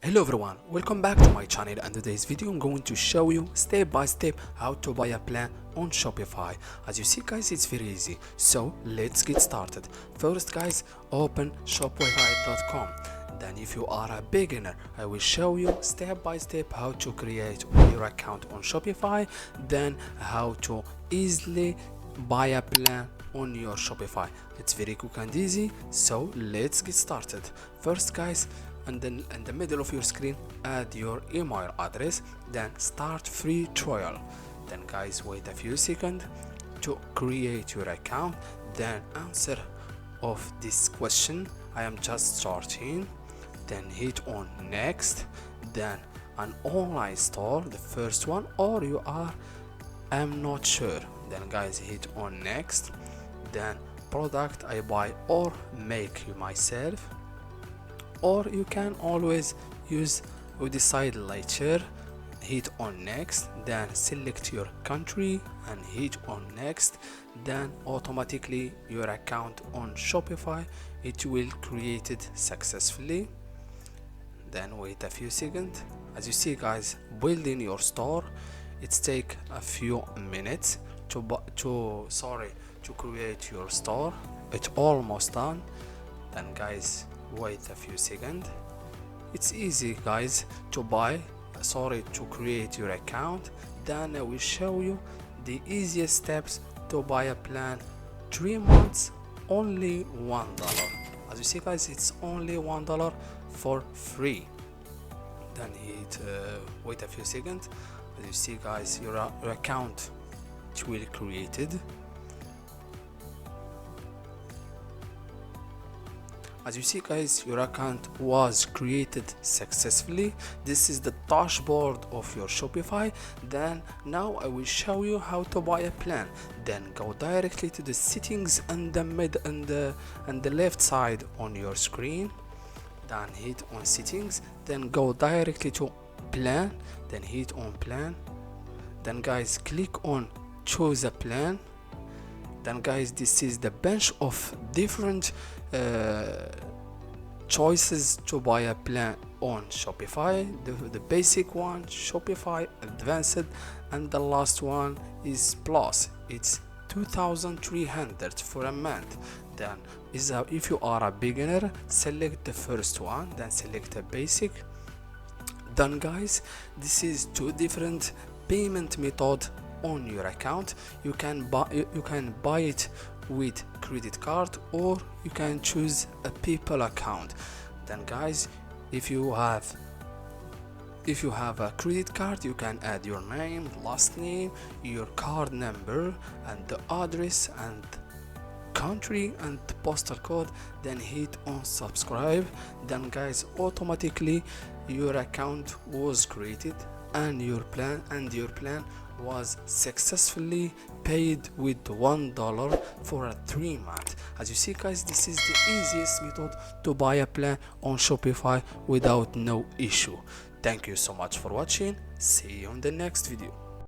Hello everyone, welcome back to my channel, and today's video I'm going to show you step by step how to buy a plan on Shopify. As you see guys, it's very easy, so let's get started. First guys, open shopify.com. Then if you are a beginner, I will show you step by step how to create your account on Shopify, then how to easily buy a plan on your Shopify. It's very quick and easy, so let's get started. First guys, and then in the middle of your screen add your email address, then start free trial. Then guys, wait a few seconds to create your account, then answer of this question, I am just starting, then hit on next, then an online store, the first one, or you are I'm not sure, then guys hit on next, then product I buy or make myself, or you can always use we decide later, hit on next, then select your country and hit on next, then automatically your account on Shopify it will create it successfully. Then wait a few seconds. As you see guys, building your store it take a few minutes to create your store. It's almost done. Then guys, wait a few seconds. It's easy guys to create your account. Then I will show you the easiest steps to buy a plan. 3 months, only $1. As you see guys, it's only $1 for free. Then wait a few seconds. As you see guys, your account it will created. As you see guys, your account was created successfully. This is the dashboard of your Shopify. Then now I will show you how to buy a plan. Then go directly to the settings and the left side on your screen, then hit on settings, then go directly to plan, then hit on plan, then guys click on choose a plan. Then guys, this is the bunch of different choices to buy a plan on Shopify. The basic one, Shopify Advanced, and the last one is Plus. It's 2,300 for a month. Then if you are a beginner, select the first one, then select a basic. Then guys, this is two different payment method on your account. You can buy it with credit card, or you can choose a PayPal account. Then guys, if you have a credit card, you can add your name, last name, your card number, and the address and country and postal code, then hit on subscribe. Then guys, automatically your account was created and your plan was successfully paid with $1 for a 3 month. As you see guys, this is the easiest method to buy a plan on Shopify without no issue. Thank you so much for watching. See you on the next video.